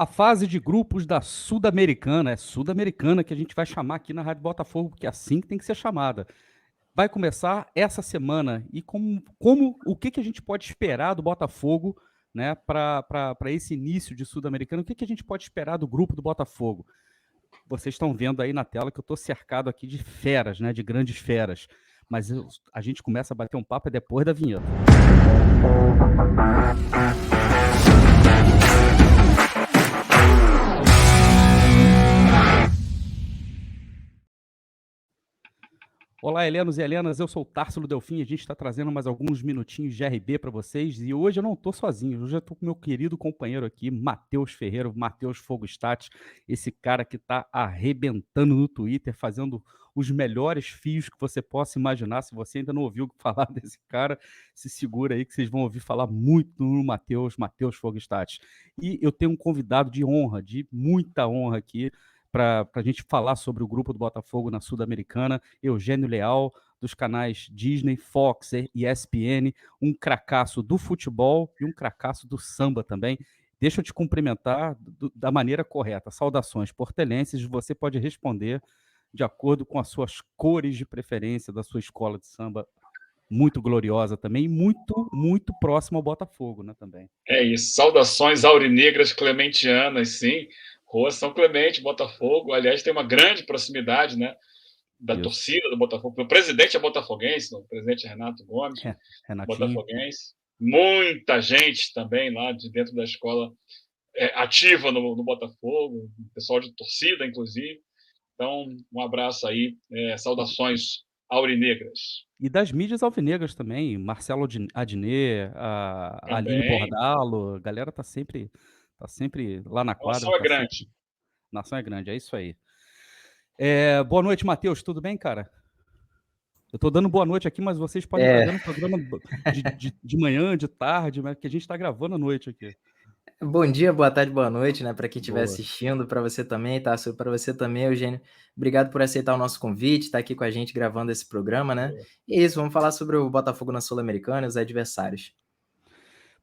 A fase de grupos da Sul-Americana, é Sul-Americana que a gente vai chamar aqui na Rádio Botafogo, porque é assim que tem que ser chamada. Vai começar essa semana e o que a gente pode esperar do Botafogo, né, para esse início de Sul-Americana, o que a gente pode esperar do grupo do Botafogo? Vocês estão vendo aí na tela que eu estou cercado aqui de feras, né, de grandes feras, mas a gente começa a bater um papo depois da vinheta. Olá, Helenos e Helenas, eu sou o Társilo Delfim, a gente está trazendo mais alguns minutinhos de RB para vocês e hoje eu não estou sozinho, hoje eu estou com meu querido companheiro aqui, Matheus Ferreira, Matheus Fogostat, esse cara que está arrebentando no Twitter, fazendo os melhores fios que você possa imaginar. Se você ainda não ouviu falar desse cara, se segura aí que vocês vão ouvir falar muito no Matheus Fogostat. E eu tenho um convidado de honra, de muita honra aqui, para a gente falar sobre o grupo do Botafogo na Sul-Americana, Eugênio Leal, dos canais Disney, Fox e ESPN, um cracaço do futebol e um cracaço do samba também. Deixa eu te cumprimentar da maneira correta. Saudações portelenses, você pode responder de acordo com as suas cores de preferência da sua escola de samba, muito gloriosa também, e muito próxima ao Botafogo, né, também. É isso, saudações aurinegras clementianas, sim. Rua São Clemente, Botafogo. Aliás, tem uma grande proximidade, né, da Isso. torcida do Botafogo. O presidente é botafoguense, o presidente Renato Gomes, Renatinho. botafoguense. Muita gente também lá de dentro da escola ativa no Botafogo, pessoal de torcida, inclusive. Então, um abraço aí, saudações aurinegras. E das mídias alvinegras também, Marcelo Adnet, a Aline Também. Bordalo, a galera tá sempre lá na A quadra, nação é tá sempre grande. nação é grande, é isso aí. Boa noite, Matheus, tudo bem, cara? Eu tô dando boa noite aqui, mas vocês podem estar vendo o programa de manhã, de tarde, mas que a gente tá gravando à noite aqui. Bom dia, boa tarde, boa noite, né, para quem estiver Boa. assistindo, para você também, tá? Para você também, Eugênio. Obrigado por aceitar o nosso convite, estar aqui com a gente gravando esse programa, né? E é isso, vamos falar sobre o Botafogo na Sul-Americana e os adversários.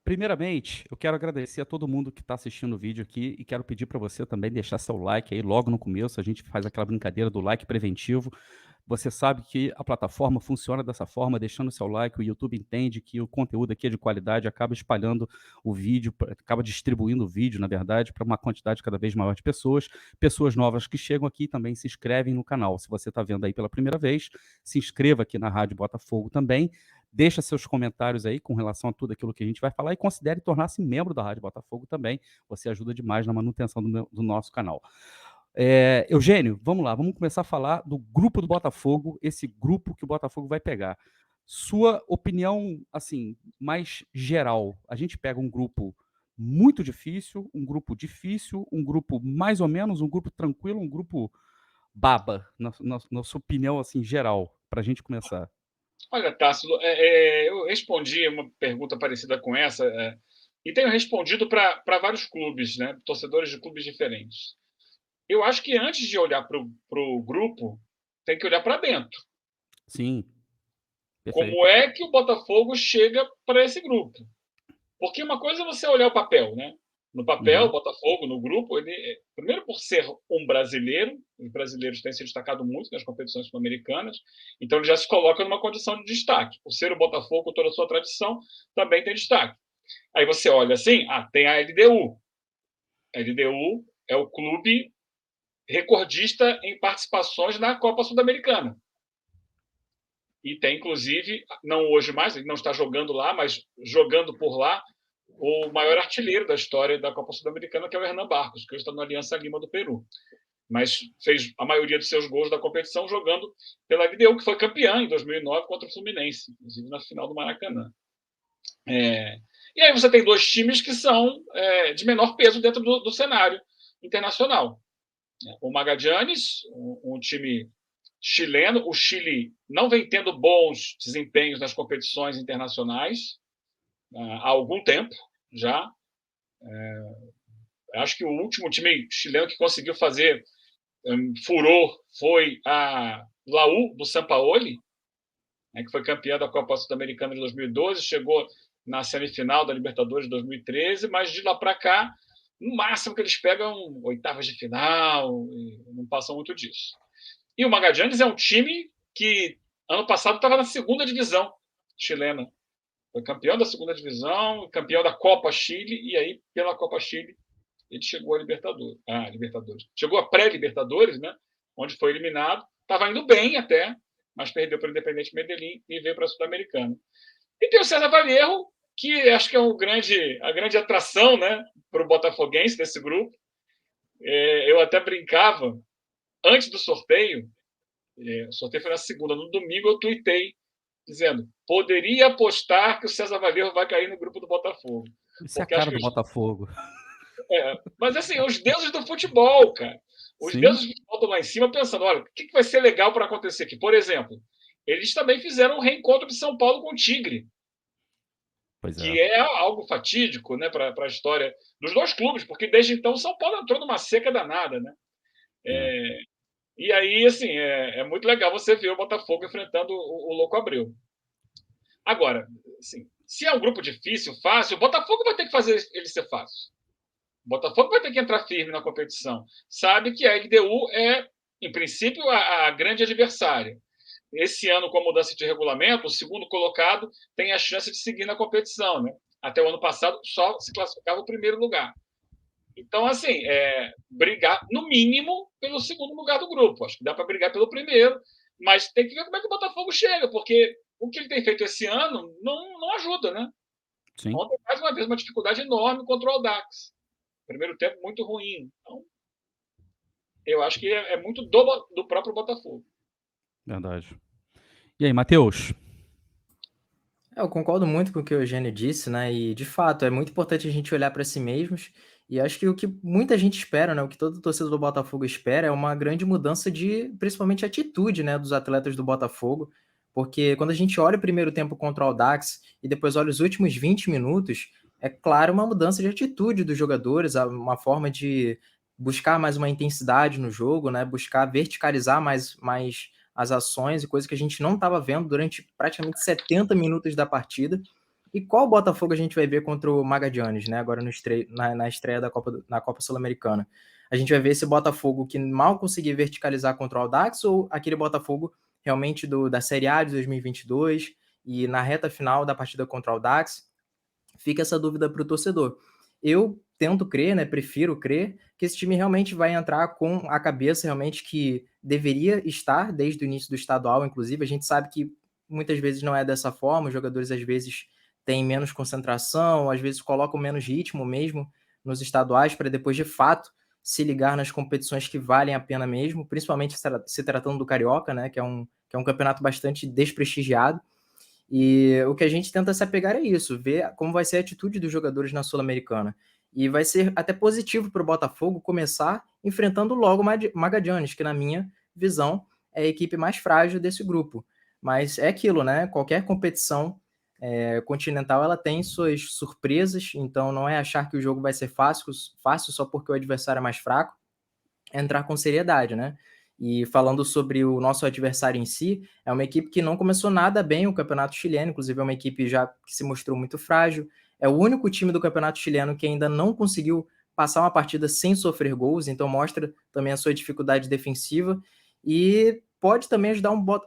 Primeiramente, eu quero agradecer a todo mundo que está assistindo o vídeo aqui e quero pedir para você também deixar seu like aí logo no começo. A gente faz aquela brincadeira do like preventivo. Você sabe que a plataforma funciona dessa forma, deixando seu like, o YouTube entende que o conteúdo aqui é de qualidade, acaba espalhando o vídeo, acaba distribuindo o vídeo, na verdade, para uma quantidade cada vez maior de pessoas. Pessoas novas que chegam aqui também se inscrevem no canal. Se você está vendo aí pela primeira vez, se inscreva aqui na Rádio Botafogo também. Deixa seus comentários aí com relação a tudo aquilo que a gente vai falar e considere tornar-se membro da Rádio Botafogo também. Você ajuda demais na manutenção do nosso canal. Eugênio, vamos lá, vamos começar a falar do grupo do Botafogo, esse grupo que o Botafogo vai pegar. Sua opinião, assim, mais geral. A gente pega um grupo muito difícil, um grupo mais ou menos, um grupo tranquilo, um grupo baba, na sua opinião, assim, geral, para a gente começar. Olha, Tássilo, eu respondi uma pergunta parecida com essa e tenho respondido para vários clubes, né, torcedores de clubes diferentes. Eu acho que antes de olhar para o grupo, tem que olhar para dentro. Sim, perfeito. Como é que o Botafogo chega para esse grupo? Porque uma coisa é você olhar o papel, né? No papel, o Botafogo, no grupo, ele, primeiro por ser um brasileiro, os brasileiros têm se destacado muito nas competições sul-americanas, então ele já se coloca numa condição de destaque. Por ser o Botafogo, com toda a sua tradição, também tem destaque. Aí você olha assim, tem a LDU. A LDU é o clube recordista em participações na Copa Sul-Americana. E tem, inclusive, não hoje mais, ele não está jogando lá, mas jogando por lá, o maior artilheiro da história da Copa Sul-Americana, que é o Hernan Barcos, que hoje está no Aliança Lima do Peru. Mas fez a maioria dos seus gols da competição jogando pela LDU, que foi campeã em 2009 contra o Fluminense, inclusive na final do Maracanã. E aí você tem dois times que são de menor peso dentro do cenário internacional. O Magallanes, um time chileno. O Chile não vem tendo bons desempenhos nas competições internacionais há algum tempo já. Acho que o último time chileno que conseguiu fazer furor foi a Laú, do Sampaoli, né, que foi campeã da Copa Sul-Americana de 2012, chegou na semifinal da Libertadores de 2013, mas de lá para cá No máximo que eles pegam oitavas de final, e não passam muito disso. E o Magallanes é um time que ano passado estava na segunda divisão chilena. Foi campeão da segunda divisão, campeão da Copa Chile, e aí, pela Copa Chile, ele chegou a Libertadores. Chegou a pré-Libertadores, né? Onde foi eliminado. Estava indo bem até, mas perdeu para o Independente Medellín e veio para a Sul-Americana. E tem o César Vallejo, que acho que é a grande atração, né, para o botafoguense desse grupo. Eu até brincava, antes do sorteio, o sorteio foi na segunda, no domingo eu tuitei, dizendo, poderia apostar que o César Vallejo vai cair no grupo do Botafogo. Isso é a cara do Botafogo. Mas assim, os deuses do futebol, cara. Os Sim. deuses do futebol estão lá em cima pensando, olha, o que vai ser legal para acontecer aqui? Por exemplo, eles também fizeram um reencontro de São Paulo com o Tigre, que é algo fatídico, né, para a história dos dois clubes, porque desde então o São Paulo entrou numa seca danada, né? E aí, assim, é muito legal você ver o Botafogo enfrentando o Louco Abreu. Agora, assim, se é um grupo difícil, fácil, o Botafogo vai ter que fazer ele ser fácil. O Botafogo vai ter que entrar firme na competição. Sabe que a LDU é, em princípio, a grande adversária. Esse ano, com a mudança de regulamento, o segundo colocado tem a chance de seguir na competição, né? Até o ano passado só se classificava o primeiro lugar. Então, assim, brigar, no mínimo, pelo segundo lugar do grupo. Acho que dá para brigar pelo primeiro, mas tem que ver como é que o Botafogo chega, porque o que ele tem feito esse ano não ajuda, né? Sim. Ontem, mais uma vez, uma dificuldade enorme contra o Audax. Primeiro tempo muito ruim. Então, eu acho que é muito do próprio Botafogo. Verdade. E aí, Matheus? Eu concordo muito com o que o Eugênio disse, né? E de fato é muito importante a gente olhar para si mesmos. E acho que o que muita gente espera, né? O que todo torcedor do Botafogo espera é uma grande mudança de, principalmente, atitude, né? Dos atletas do Botafogo. Porque quando a gente olha o primeiro tempo contra o Audax e depois olha os últimos 20 minutos, é claro uma mudança de atitude dos jogadores, uma forma de buscar mais uma intensidade no jogo, né? Buscar verticalizar mais as ações e coisas que a gente não estava vendo durante praticamente 70 minutos da partida. E qual Botafogo a gente vai ver contra o Magallanes, né? Agora na estreia na Copa Sul-Americana. A gente vai ver esse Botafogo que mal conseguiu verticalizar contra o Audax ou aquele Botafogo realmente da Série A de 2022 e na reta final da partida contra o Audax? Fica essa dúvida para o torcedor. Eu tento crer, né, prefiro crer, que esse time realmente vai entrar com a cabeça realmente que deveria estar desde o início do estadual, inclusive. A gente sabe que muitas vezes não é dessa forma, os jogadores às vezes têm menos concentração, às vezes colocam menos ritmo mesmo nos estaduais para depois, de fato, se ligar nas competições que valem a pena mesmo, principalmente se tratando do Carioca, né, que é um campeonato bastante desprestigiado. E o que a gente tenta se apegar é isso, ver como vai ser a atitude dos jogadores na Sul-Americana. E vai ser até positivo para o Botafogo começar enfrentando logo o Magallanes, que na minha visão é a equipe mais frágil desse grupo. Mas é aquilo, né? Qualquer competição continental ela tem suas surpresas, então não é achar que o jogo vai ser fácil só porque o adversário é mais fraco, é entrar com seriedade, né? E falando sobre o nosso adversário em si, é uma equipe que não começou nada bem o campeonato chileno, inclusive é uma equipe já que se mostrou muito frágil. É o único time do campeonato chileno que ainda não conseguiu passar uma partida sem sofrer gols, então mostra também a sua dificuldade defensiva e pode também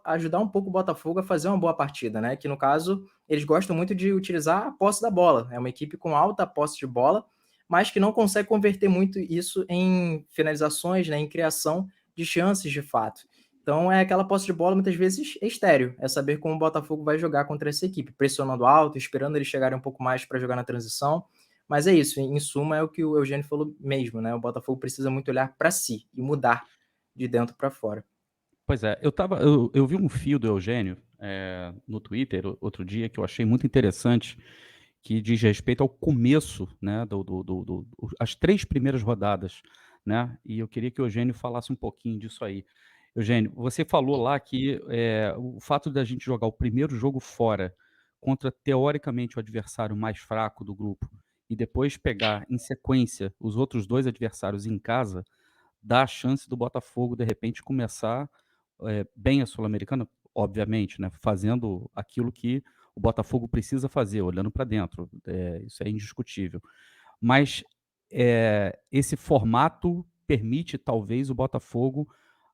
ajudar um pouco o Botafogo a fazer uma boa partida, né? Que no caso, eles gostam muito de utilizar a posse da bola. É uma equipe com alta posse de bola, mas que não consegue converter muito isso em finalizações, né, em criação de chances de fato. Então é aquela posse de bola muitas vezes estéreo, é saber como o Botafogo vai jogar contra essa equipe, pressionando alto, esperando eles chegarem um pouco mais para jogar na transição, mas é isso, em suma é o que o Eugênio falou mesmo, né? O Botafogo precisa muito olhar para si e mudar de dentro para fora. Pois é, eu vi um fio do Eugênio no Twitter outro dia que eu achei muito interessante, que diz respeito ao começo, né, as 3 primeiras rodadas, né, e eu queria que o Eugênio falasse um pouquinho disso aí. Eugênio, você falou lá que o fato da gente jogar o primeiro jogo fora contra, teoricamente, o adversário mais fraco do grupo e depois pegar em sequência os outros 2 adversários em casa, dá a chance do Botafogo, de repente, começar bem a Sul-Americana, obviamente, né, fazendo aquilo que o Botafogo precisa fazer, olhando para dentro, isso é indiscutível. Mas esse formato permite, talvez, o Botafogo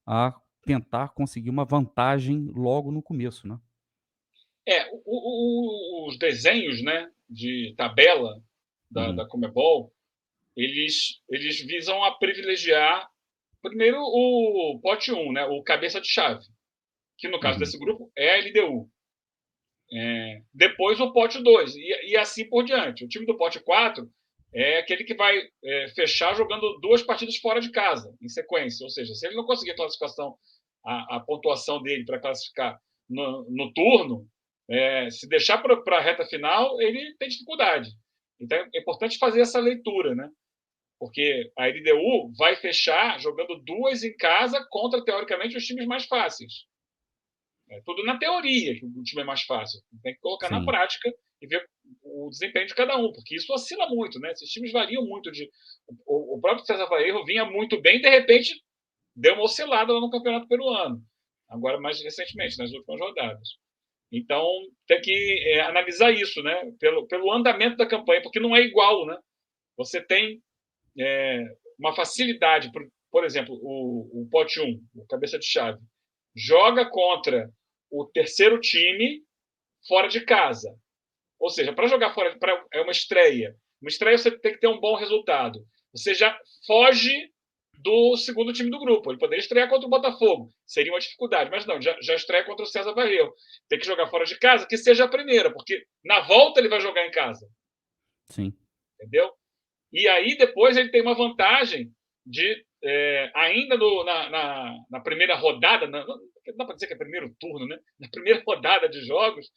a tentar conseguir uma vantagem logo no começo, né? Os desenhos, né, de tabela Uhum, da Conmebol, eles visam a privilegiar primeiro o pote 1, né, o cabeça de chave, que no caso uhum, desse grupo é a LDU. Depois o pote 2, e assim por diante. O time do pote 4 é aquele que vai fechar jogando 2 partidas fora de casa, em sequência. Ou seja, se ele não conseguir a classificação, a pontuação dele para classificar no turno, se deixar para a reta final, ele tem dificuldade. Então é importante fazer essa leitura, né? Porque a LDU vai fechar jogando 2 em casa contra, teoricamente, os times mais fáceis. É tudo na teoria que o time é mais fácil. Tem que colocar na sim, prática e ver o desempenho de cada um, porque isso oscila muito, né? Esses times variam muito. O próprio César Vallejo vinha muito bem, de repente deu uma oscilada lá no Campeonato Peruano. Agora, mais recentemente, nas últimas rodadas. Então, tem que analisar isso, né? Pelo andamento da campanha, porque não é igual, né? Você tem uma facilidade, por exemplo, o pote 1, o cabeça de chave, joga contra o terceiro time fora de casa. Ou seja, para jogar fora, é uma estreia. Uma estreia você tem que ter um bom resultado. Você já foge do segundo time do grupo. Ele poderia estrear contra o Botafogo. Seria uma dificuldade, mas não, já estreia contra o César Vallejo. Tem que jogar fora de casa, que seja a primeira, porque na volta ele vai jogar em casa. sim. Entendeu? E aí depois ele tem uma vantagem de, ainda na primeira rodada, não dá para dizer que é primeiro turno, né? Na primeira rodada de jogos,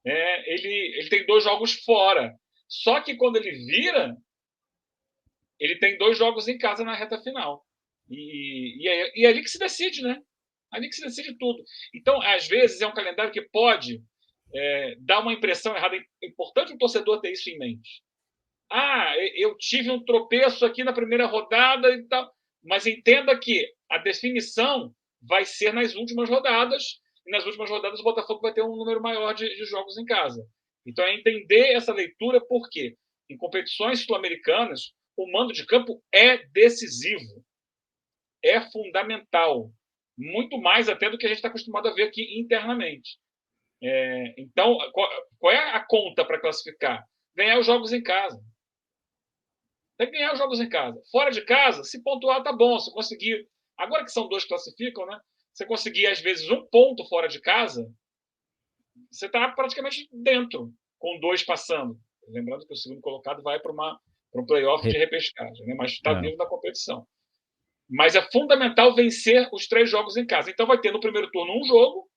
ele tem 2 jogos fora. Só que quando ele vira, ele tem 2 jogos em casa na reta final. E é ali que se decide, né? Ali que se decide tudo. Então, às vezes, é um calendário que pode dar uma impressão errada. É importante o torcedor ter isso em mente. Eu tive um tropeço aqui na primeira rodada e tal. Mas entenda que a definição vai ser nas últimas rodadas, e nas últimas rodadas o Botafogo vai ter um número maior de jogos em casa. Então é entender essa leitura, porque em competições sul-americanas o mando de campo é decisivo, é fundamental, muito mais até do que a gente está acostumado a ver aqui internamente. Então, qual é a conta para classificar? Ganhar os jogos em casa. Tem que ganhar os jogos em casa. Fora de casa, se pontuar, tá bom. Se conseguir. Agora que são 2 que classificam, né? Se conseguir, às vezes, 1 ponto fora de casa, você está praticamente dentro, com 2 passando. Lembrando que o segundo colocado vai para um playoff de repescagem, né? Mas está vivo da competição. Mas é fundamental vencer os 3 jogos em casa. Então vai ter no primeiro turno 1 jogo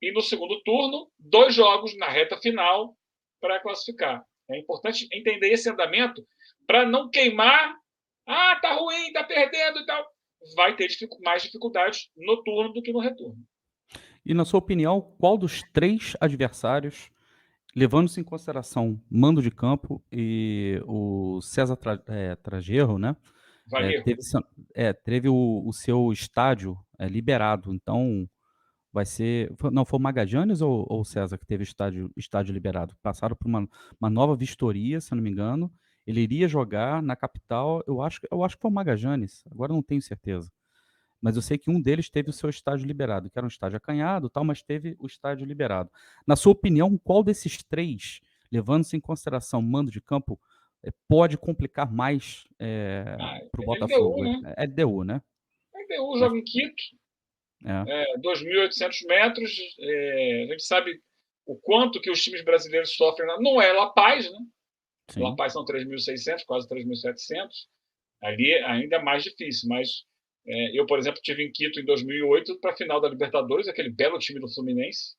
e no segundo turno 2 jogos na reta final para classificar. É importante entender esse andamento para não queimar. Tá ruim, tá perdendo e tal. Vai ter mais dificuldades no turno do que no retorno. E na sua opinião, qual dos 3 adversários, levando-se em consideração mando de campo e o César Trajeiro, né, Valeu. teve o seu estádio, liberado, então vai ser foi o Magallanes ou o César que teve estádio liberado? Passaram por uma nova vistoria, se eu não me engano, ele iria jogar na capital, eu acho que foi o Magallanes, agora eu não tenho certeza. Mas eu sei que um deles teve o seu estádio liberado, que era um estádio acanhado e tal, mas teve o estádio liberado. Na sua opinião, qual desses 3, levando-se em consideração mando de campo, pode complicar mais, para o LDU, Botafogo? né? É LDU, né? LDU Mas joga em Quito, é, 2.800 metros. A gente sabe o quanto que os times brasileiros sofrem. Não é La Paz, né? La sim. Paz são 3.600, quase 3.700. Ali ainda é mais difícil, mas eu, por exemplo, tive em Quito em 2008 para a final da Libertadores, aquele belo time do Fluminense.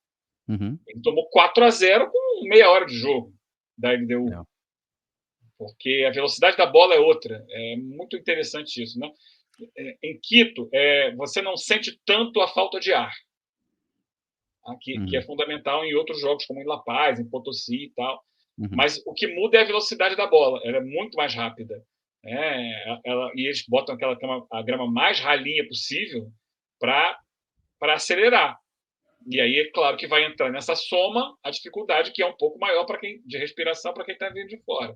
Uhum. Ele tomou 4-0 com meia hora de jogo da LDU, É. porque a velocidade da bola é outra. É muito interessante isso, né? Em Quito, você não sente tanto a falta de ar, que é Uhum. fundamental em outros jogos, como em La Paz, em Potosí e tal. Uhum. Mas o que muda é a velocidade da bola, ela é muito mais rápida. E eles botam a grama mais ralinha possível para acelerar. E aí, é claro que vai entrar nessa soma a dificuldade, que é um pouco maior de respiração para quem está vindo de fora.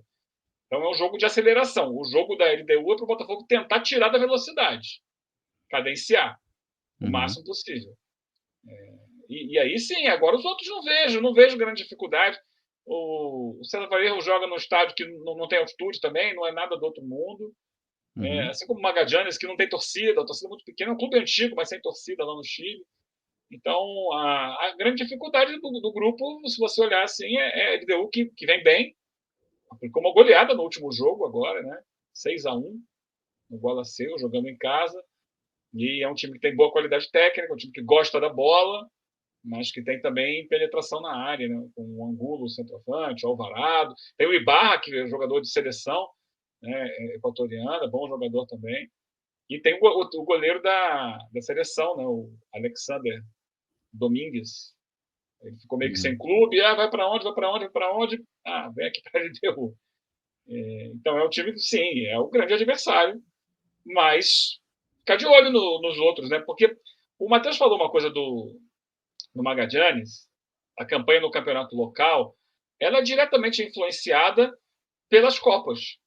Então é um jogo de aceleração. O jogo da LDU é para o Botafogo tentar tirar da velocidade, cadenciar o máximo possível. E aí sim, agora os outros não vejo grande dificuldade. O César Valerro joga num estádio que não tem altitude também, não é nada do outro mundo. Assim como o Magallanes, que não tem torcida, a torcida é muito pequena, é um clube antigo, mas sem torcida lá no Chile. Então, a grande dificuldade do grupo, se você olhar assim, é a LDU que vem bem, aplicou uma goleada no último jogo agora, né? 6-1 no Bola Seu, jogando em casa. E é um time que tem boa qualidade técnica, um time que gosta da bola, mas que tem também penetração na área, né? Com o Angulo, o centroavante, o Alvarado. Tem o Ibarra, que é jogador de seleção, né? Equatoriana, bom jogador também. E tem o goleiro da seleção, né? O Alexander Domingues. Ele ficou meio que sem clube. Vai para onde? Vai para onde? Vai para onde? Vem aqui para a LDU. Então é um time que, sim, é o grande adversário, mas ficar de olho nos outros, né? Porque o Matheus falou uma coisa do Magallanes, a campanha no campeonato local, ela é diretamente influenciada pelas Copas.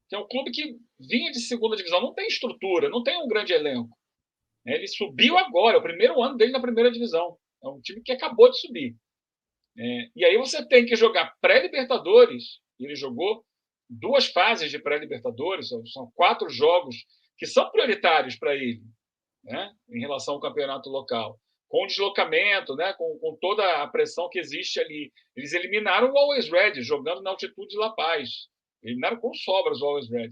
Que é um clube que vinha de segunda divisão, não tem estrutura, não tem um grande elenco. Ele subiu agora, é o primeiro ano dele na primeira divisão. É um time que acabou de subir. E aí você tem que jogar pré-Libertadores. Ele jogou 2 fases de pré-Libertadores, são 4 jogos que são prioritários para ele, né, em relação ao campeonato local. Com o deslocamento, né, com toda a pressão que existe ali. Eles eliminaram o Always Red, jogando na altitude de La Paz. Eliminaram com sobras o Always Red.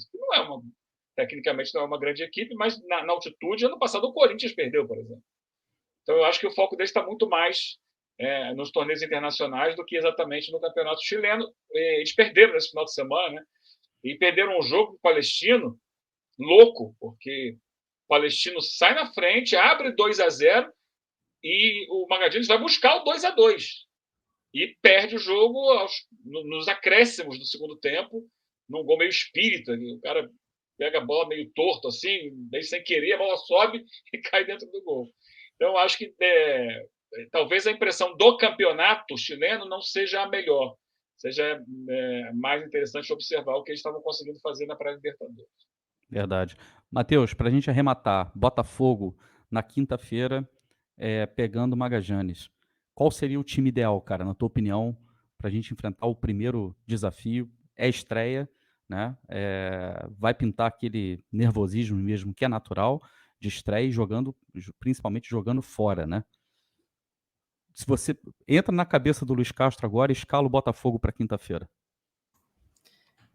Tecnicamente não é uma grande equipe, mas na altitude, ano passado o Corinthians perdeu, por exemplo. Então eu acho que o foco deles está muito mais nos torneios internacionais do que exatamente no campeonato chileno. Eles perderam nesse final de semana, né? E perderam um jogo com o Palestino louco, porque o Palestino sai na frente, abre 2-0 e o Magallanes vai buscar o 2-2 e perde o jogo nos acréscimos do segundo tempo, num gol meio espírita. O cara pega a bola meio torto, assim, meio sem querer, a bola sobe e cai dentro do gol. Então, acho que talvez a impressão do campeonato chileno não seja a melhor. Seja mais interessante observar o que eles estavam conseguindo fazer na pré-Libertadores. Verdade. Matheus, para a gente arrematar, Botafogo na quinta-feira, pegando o Magallanes. Qual seria o time ideal, cara, na tua opinião, para a gente enfrentar o primeiro desafio? É estreia, né? Vai pintar aquele nervosismo mesmo, que é natural, de estreia e principalmente jogando fora, né? Se você entra na cabeça do Luiz Castro agora, escala o Botafogo para quinta-feira.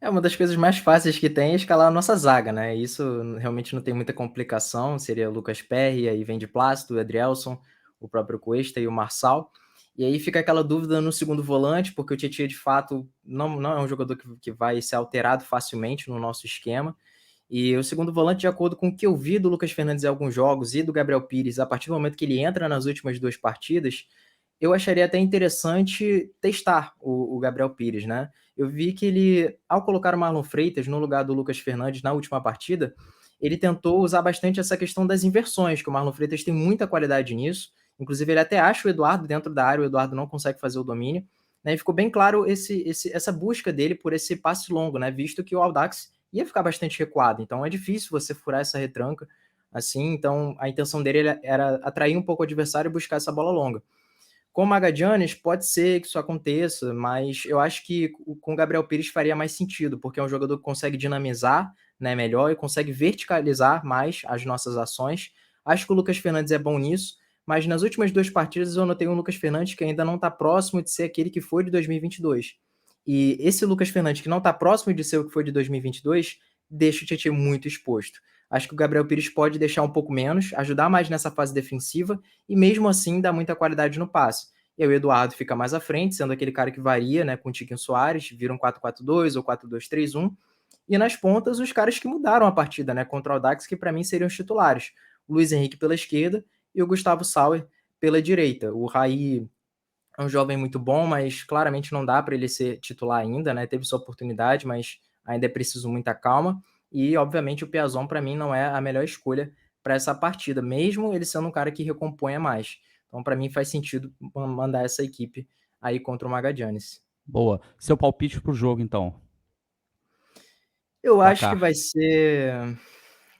Uma das coisas mais fáceis que tem é escalar a nossa zaga, né? Isso realmente não tem muita complicação. Seria o Lucas Perry, aí vem de Plácido, o Adrielson, o próprio Cuesta e o Marçal. E aí fica aquela dúvida no segundo volante, porque o Tietchan, de fato, não é um jogador que vai ser alterado facilmente no nosso esquema. E o segundo volante, de acordo com o que eu vi do Lucas Fernandes em alguns jogos e do Gabriel Pires, a partir do momento que ele entra nas últimas 2 partidas, eu acharia até interessante testar o Gabriel Pires, né? Eu vi que ele, ao colocar o Marlon Freitas no lugar do Lucas Fernandes na última partida, ele tentou usar bastante essa questão das inversões, que o Marlon Freitas tem muita qualidade nisso. Inclusive, ele até acha o Eduardo dentro da área, o Eduardo não consegue fazer o domínio. Né? E ficou bem claro essa busca dele por esse passe longo, né? Visto que o Audax ia ficar bastante recuado. Então, é difícil você furar essa retranca assim. Então, a intenção dele era atrair um pouco o adversário e buscar essa bola longa. Com o Magallanes, pode ser que isso aconteça, mas eu acho que com o Gabriel Pires faria mais sentido, porque é um jogador que consegue dinamizar, né, melhor e consegue verticalizar mais as nossas ações. Acho que o Lucas Fernandes é bom nisso, mas nas últimas 2 partidas eu notei um Lucas Fernandes que ainda não está próximo de ser aquele que foi de 2022. E esse Lucas Fernandes que não está próximo de ser o que foi de 2022, deixa o Tietchan muito exposto. Acho que o Gabriel Pires pode deixar um pouco menos, ajudar mais nessa fase defensiva e mesmo assim dar muita qualidade no passe. E aí o Eduardo fica mais à frente, sendo aquele cara que varia, né, com o Tiquinho Soares, vira um 4-4-2 ou 4-2-3-1. E nas pontas, os caras que mudaram a partida, né, contra o Audax, que para mim seriam os titulares. O Luiz Henrique pela esquerda e o Gustavo Sauer pela direita. O Raí é um jovem muito bom, mas claramente não dá para ele ser titular ainda, né? Teve sua oportunidade, mas ainda é preciso muita calma. E, obviamente, o Piazon, para mim, não é a melhor escolha para essa partida, mesmo ele sendo um cara que recomponha mais. Então, para mim, faz sentido mandar essa equipe aí contra o Magallanes. Boa. Seu palpite pro jogo, então? Eu acho que Placar. vai ser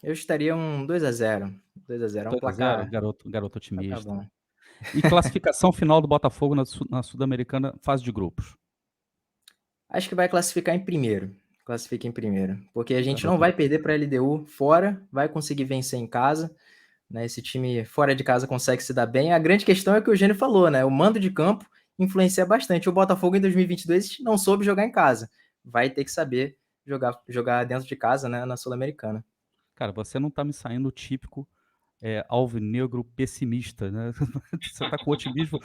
eu estaria um 2-0, 2-0, é um 2-0, placar garoto placar otimista. bom. E classificação final do Botafogo na Sul-Americana, fase de grupos. Acho que vai classificar em primeiro, classifica em primeiro, porque a gente não Garoto vai perder para a LDU fora, vai conseguir vencer em casa, né, esse time fora de casa consegue se dar bem. A grande questão é o que o Eugênio falou, né, o mando de campo influencia bastante. O Botafogo em 2022 não soube jogar em casa, vai ter que saber jogar dentro de casa, né, na Sul-Americana. Cara, você não tá me saindo o típico alvinegro pessimista, né? Você tá com otimismo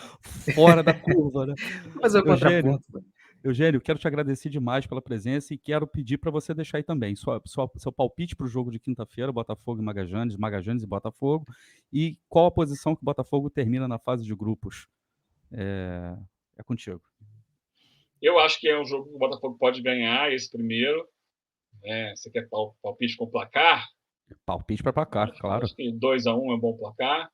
fora da curva, né? Fazer o Eugênio, contraponto. Eugênio, quero te agradecer demais pela presença e quero pedir para você deixar aí também seu palpite para o jogo de quinta-feira, Botafogo e Magajanes, Magajanes e Botafogo, e qual a posição que o Botafogo termina na fase de grupos. É contigo. Eu acho que é um jogo que o Botafogo pode ganhar, esse primeiro. Você quer palpite com placar? Palpite para placar, claro. Acho que 2-1 é um bom placar.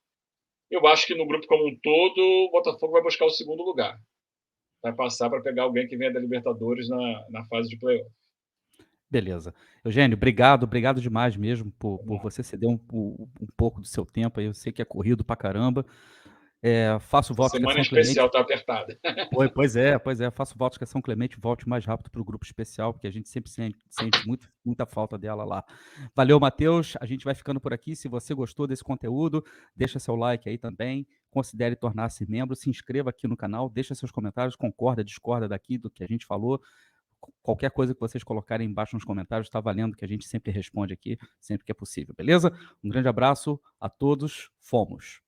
Eu acho que no grupo como um todo, o Botafogo vai buscar o segundo lugar. Vai passar para pegar alguém que venha da Libertadores na fase de playoff. Beleza. Eugênio, obrigado demais mesmo por você ceder um pouco do seu tempo aí. Eu sei que é corrido pra caramba. Faço votos que é Semana São Clemente. especial tá apertada. Pois é. Faço votos que é São Clemente volte mais rápido para o grupo especial, porque a gente sempre sente muita falta dela lá. Valeu, Matheus. A gente vai ficando por aqui. Se você gostou desse conteúdo, deixa seu like aí também. Considere tornar-se membro. Se inscreva aqui no canal. Deixa seus comentários. Concorda, discorda daqui do que a gente falou. Qualquer coisa que vocês colocarem embaixo nos comentários está valendo, que a gente sempre responde aqui, sempre que é possível, beleza? Um grande abraço a todos. Fomos!